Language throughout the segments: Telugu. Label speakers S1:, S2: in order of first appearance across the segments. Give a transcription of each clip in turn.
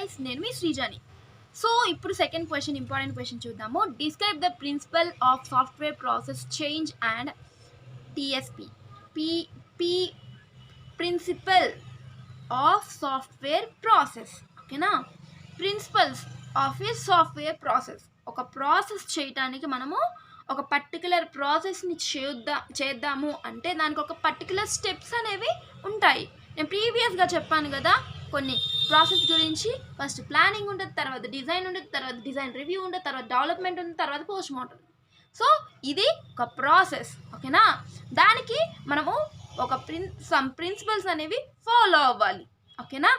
S1: గైస్, నేను మీ శ్రీజాని. సో ఇప్పుడు సెకండ్ క్వశ్చన్, ఇంపార్టెంట్ క్వశ్చన్ చూద్దాము. Describe the principle of software process change and TSP. P principle of software process. ఓకేనా, principles of a software process. ఒక ప్రాసెస్ చేయటానికి మనము ఒక పర్టికులర్ ప్రాసెస్ని చేద్దాము అంటే దానికి ఒక పర్టికులర్ స్టెప్స్ అనేవి ఉంటాయి. నేను ప్రీవియస్గా చెప్పాను కదా కొన్ని ప్రాసెస్ గురించి. ఫస్ట్ ప్లానింగ్ ఉంటుంది, తర్వాత డిజైన్ ఉంటుంది, తర్వాత డిజైన్ రివ్యూ ఉంటుంది, తర్వాత డెవలప్మెంట్ ఉంటుంది, తర్వాత పోస్ట్ మార్టం. సో ఇది ఒక ప్రాసెస్. ఓకేనా, దానికి మనము ఒక సమ్ ప్రిన్సిపల్స్ అనేవి ఫాలో అవ్వాలి. ఓకేనా,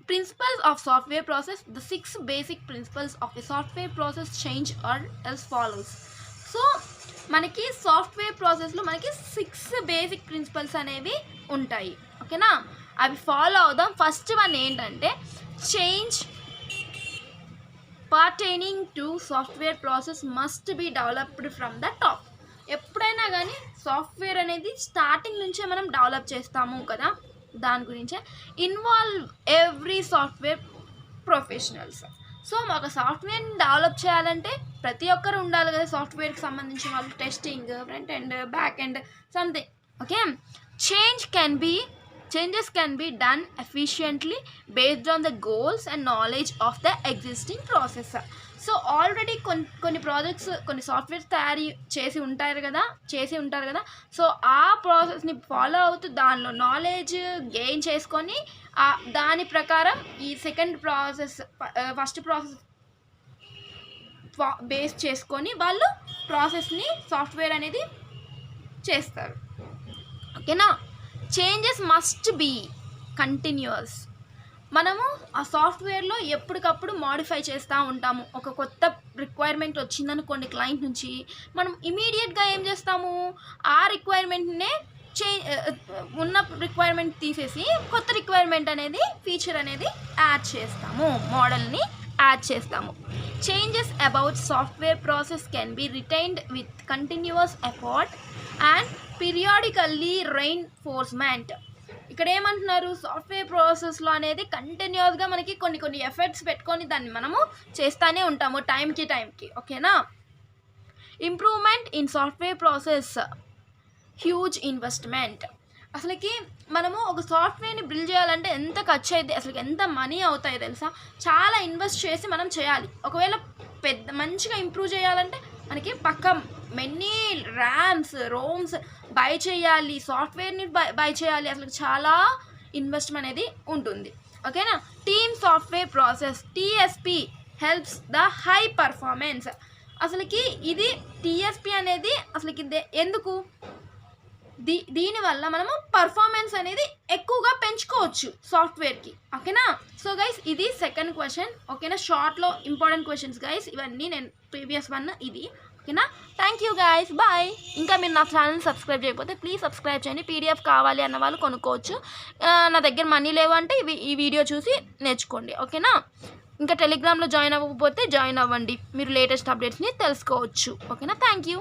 S1: principles of software process. The 6 basic principles of a software process change are as follows. So మనకి సాఫ్ట్వేర్ ప్రాసెస్లో మనకి 6 బేసిక్ ప్రిన్సిపల్స్ అనేవి ఉంటాయి. ఓకేనా, అవి ఫాలో అవుదాం. ఫస్ట్ వన్ ఏంటంటే change pertaining to software process must be developed from the top. ఎప్పుడైనా కానీ సాఫ్ట్వేర్ అనేది స్టార్టింగ్ నుంచే మనం డెవలప్ చేస్తాము కదా, దాని గురించే. Involve every software professionals. So ఒక సాఫ్ట్వేర్ని డెవలప్ చేయాలంటే ప్రతి ఒక్కరు ఉండాలి కదా సాఫ్ట్వేర్కి సంబంధించిన వాళ్ళు. Testing, front end, back end, something. Okay, changes can be done efficiently based on the goals and knowledge of the existing process. So already కొన్ని ప్రాజెక్ట్స్, కొన్ని సాఫ్ట్వేర్స్ తయారు చేసి ఉంటారు కదా. సో ఆ ప్రాసెస్ని ఫాలో అవుతూ దానిలో నాలెడ్జ్ గెయిన్ చేసుకొని దాని ప్రకారం ఈ second process, first process base చేసుకొని వాళ్ళు ప్రాసెస్ని, సాఫ్ట్వేర్ అనేది చేస్తారు. ఓకేనా, చేంజెస్ మస్ట్ బీ కంటిన్యూస్. మనము ఆ సాఫ్ట్వేర్లో ఎప్పటికప్పుడు మాడిఫై చేస్తూ ఉంటాము. ఒక కొత్త రిక్వైర్మెంట్ వచ్చిందనుకోండి క్లయింట్ నుంచి, మనం ఇమీడియట్గా ఏం చేస్తాము, ఆ రిక్వైర్మెంట్నే ఉన్న రిక్వైర్మెంట్ తీసేసి కొత్త రిక్వైర్మెంట్ అనేది, ఫీచర్ అనేది యాడ్ చేస్తాము, మోడల్ని యాడ్ చేస్తాము. Changes about software process can be retained with continuous effort and periodically reinforcement. ఇక్కడ ఏమంటున్నారు, సాఫ్ట్వేర్ ప్రాసెస్లో అనేది కంటిన్యూస్గా మనకి కొన్ని ఎఫర్ట్స్ పెట్టుకొని దాన్ని మనము చేస్తూనే ఉంటాము టైంకి. ఓకేనా, improvement in software process huge investment. అసలుకి మనము ఒక సాఫ్ట్వేర్ని బిల్డ్ చేయాలంటే ఎంత ఖర్చు అయితే, అసలు ఎంత మనీ అవుతాయో తెలుసా. చాలా ఇన్వెస్ట్ చేసి మనం చేయాలి. ఒకవేళ మంచిగా ఇంప్రూవ్ చేయాలంటే మనకి పక్క మెనీ ర్యామ్స్, రోమ్స్ బై చేయాలి, సాఫ్ట్వేర్ని బై చేయాలి. అసలు చాలా ఇన్వెస్ట్మెంట్ అనేది ఉంటుంది. ఓకేనా, team software process tsp helps the high performance. అసలుకి ఇది టీఎస్పీ అనేది అసలుకి ఎందుకు, దీనివల్ల మనము పర్ఫార్మెన్స్ అనేది ఎక్కువగా పెంచుకోవచ్చు సాఫ్ట్వేర్కి. ఓకేనా, సో గైస్ ఇది సెకండ్ క్వశ్చన్. ఓకేనా, షార్ట్లో ఇంపార్టెంట్ క్వశ్చన్స్ గైస్ ఇవన్నీ. నేను ప్రీవియస్ వన్ ఇది. ఓకేనా, థ్యాంక్ యూ గైస్, బాయ్. ఇంకా మీరు నా ఛానల్ సబ్స్క్రైబ్ చేయకపోతే ప్లీజ్ సబ్స్క్రైబ్ చేయండి. పీడిఎఫ్ కావాలి అన్న వాళ్ళు కొనుక్కోవచ్చు. నా దగ్గర మనీ లేవు అంటే ఈ వీడియో చూసి నేర్చుకోండి. ఓకేనా, ఇంకా టెలిగ్రామ్లో జాయిన్ అవ్వకపోతే జాయిన్ అవ్వండి, మీరు లేటెస్ట్ అప్డేట్స్ని తెలుసుకోవచ్చు. ఓకేనా, థ్యాంక్ యూ.